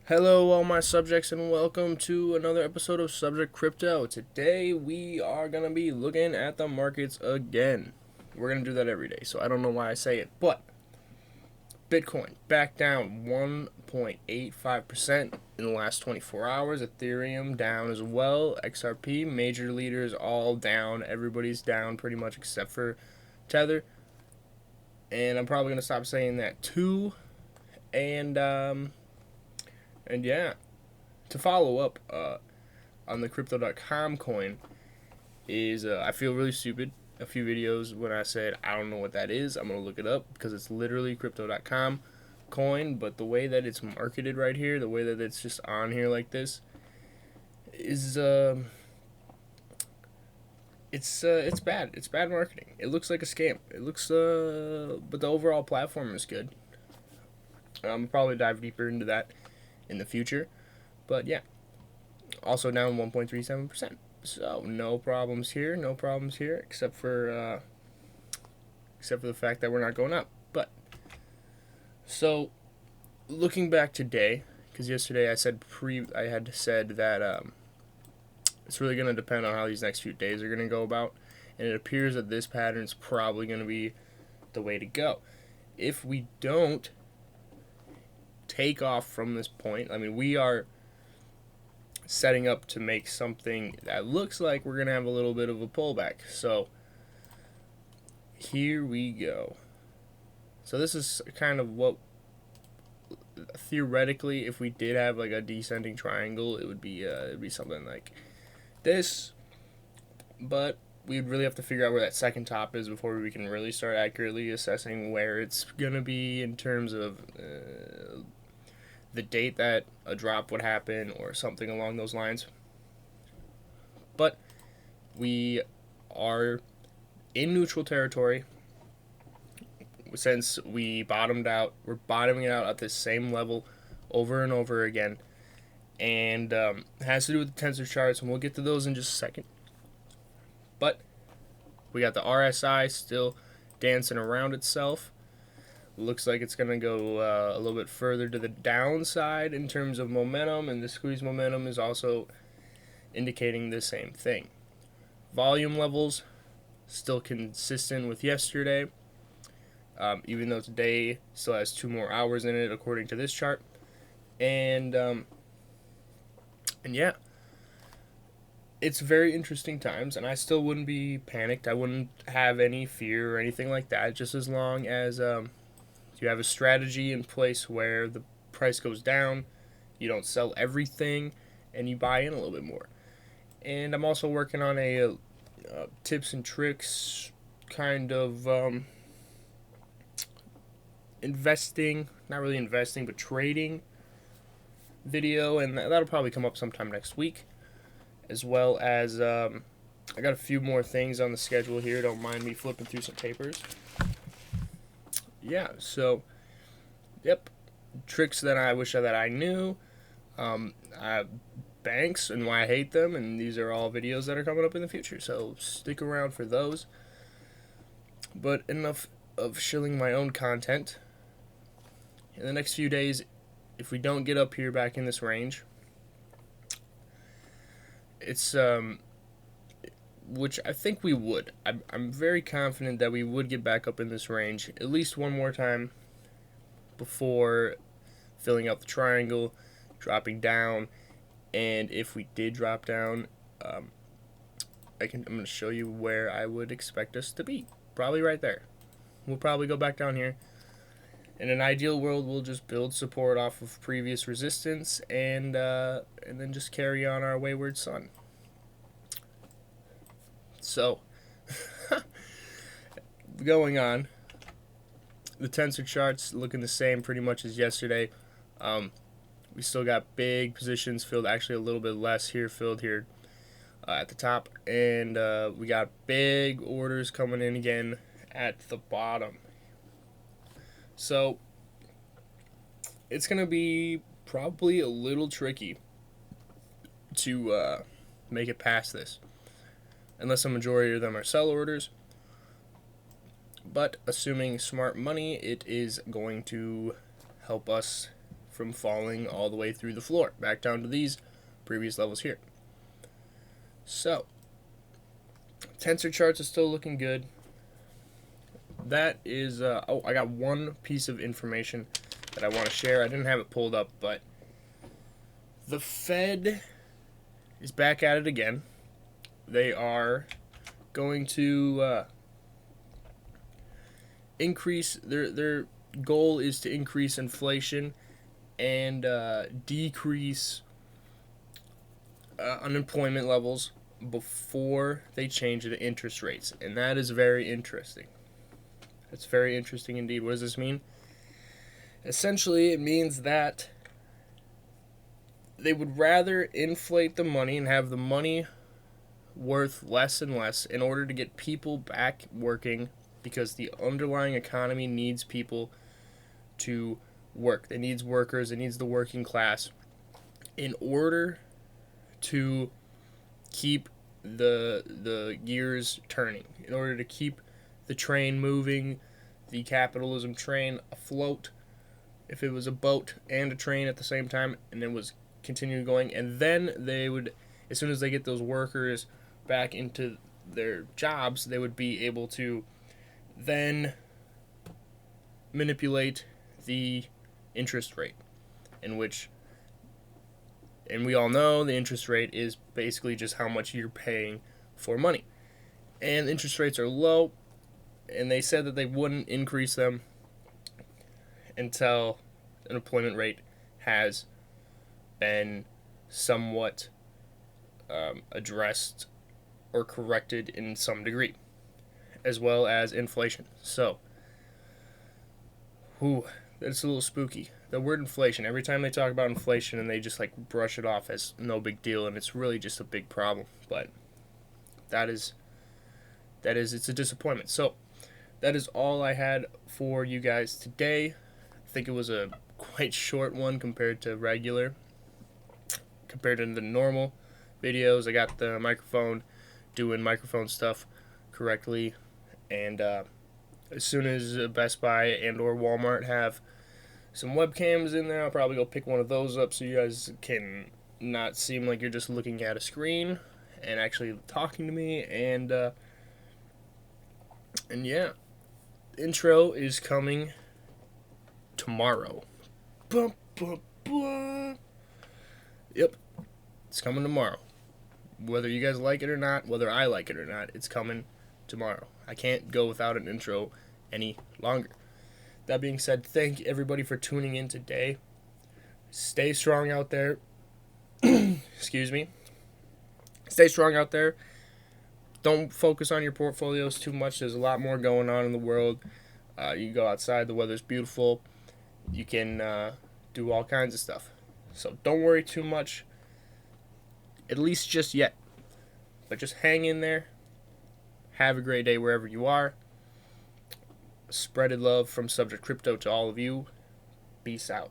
Hello, all my subjects, and welcome to another episode of Subject Crypto. Today, we are going to be looking at the markets again. We're going to do that every day, so I don't know why I say it, but Bitcoin back down 1.85% in the last 24 hours. Ethereum down as well. XRP, major leaders all down. Everybody's down pretty much except for Tether. And I'm probably going to stop saying that too. And yeah, to follow up on the Crypto.com coin is I feel really stupid a few videos when I said I don't know what that is. I'm going to look it up because it's literally Crypto.com coin, but the way that it's marketed right here, the way that it's just on here like this is it's bad. It's bad marketing. It looks like a scam. It looks but the overall platform is good. I'll probably dive deeper into that in the future. But yeah, also down 1.37%. So no problems here, except for the fact that we're not going up. But so looking back today, because yesterday I had said that it's really going to depend on how these next few days are going to go about, and it appears that this pattern is probably going to be the way to go. If we don't take off from this point, I mean, we are setting up to make something that looks like we're going to have a little bit of a pullback. So here we go. So this is kind of what, theoretically, if we did have like a descending triangle, it'd be something like this. But we'd really have to figure out where that second top is before we can really start accurately assessing where it's going to be in terms of the date that a drop would happen or something along those lines. But we are in neutral territory since we bottomed out. We're bottoming out at this same level over and over again, and it has to do with the tensor charts, and we'll get to those in just a second. But we got the RSI still dancing around itself. Looks like it's going to go a little bit further to the downside in terms of momentum, and the squeeze momentum is also indicating the same thing. Volume levels still consistent with yesterday, even though today still has 2 more hours in it according to this chart. And yeah, it's very interesting times, and I still wouldn't be panicked. I wouldn't have any fear or anything like that, just as long as you have a strategy in place where the price goes down, you don't sell everything, and you buy in a little bit more. And I'm also working on a tips and tricks kind of investing, not really investing, but trading video, and that'll probably come up sometime next week, as well as I got a few more things on the schedule here. Don't mind me flipping through some papers. Yeah, so, yep, tricks that I wish that I knew, banks and why I hate them, and these are all videos that are coming up in the future, so stick around for those. But enough of shilling my own content. In the next few days, if we don't get up here back in this range, it's which I think we would. I'm very confident that we would get back up in this range at least one more time before filling out the triangle, dropping down. And if we did drop down, I'm going to show you where I would expect us to be. Probably right there. We'll probably go back down here. In an ideal world, we'll just build support off of previous resistance and then just carry on our wayward son. So, going on, the tensor charts looking the same pretty much as yesterday. We still got big positions filled, actually a little bit less here filled here at the top, and we got big orders coming in again at the bottom. So it's going to be probably a little tricky to make it past this, unless a majority of them are sell orders. But assuming smart money, it is going to help us from falling all the way through the floor, back down to these previous levels here. So, tensor charts are still looking good. That is, I got one piece of information that I want to share. I didn't have it pulled up, but the Fed is back at it again. They are going to increase, their goal is to increase inflation and decrease unemployment levels before they change the interest rates. And that is very interesting. That's very interesting indeed. What does this mean? Essentially, it means that they would rather inflate the money and have the money worth less and less in order to get people back working, because the underlying economy needs people to work. It needs workers. It needs the working class in order to keep the gears turning, in order to keep the train moving, the capitalism train afloat. If it was a boat and a train at the same time, and it was continuing going, and then they would, as soon as they get those workers back into their jobs, they would be able to then manipulate the interest rate, in which, and we all know the interest rate is basically just how much you're paying for money. And interest rates are low, and they said that they wouldn't increase them until an unemployment rate has been somewhat addressed or corrected in some degree, as well as inflation. So, that's a little spooky. The word inflation, every time they talk about inflation, and they just like brush it off as no big deal, and it's really just a big problem. But it's a disappointment. So, that is all I had for you guys today. I think it was a quite short one compared to the normal videos. I got the microphone doing microphone stuff correctly, and as soon as Best Buy and or Walmart have some webcams in there, I'll probably go pick one of those up so you guys can not seem like you're just looking at a screen and actually talking to me. And yeah, intro is coming tomorrow. Yep, it's coming tomorrow. Whether you guys like it or not, whether I like it or not, it's coming tomorrow. I can't go without an intro any longer. That being said, thank everybody for tuning in today. Stay strong out there. Excuse me. Stay strong out there. Don't focus on your portfolios too much. There's a lot more going on in the world. You can go outside. The weather's beautiful. You can do all kinds of stuff. So don't worry too much, at least just yet. But just hang in there. Have a great day wherever you are. Spreaded love from Subject Crypto to all of you. Peace out.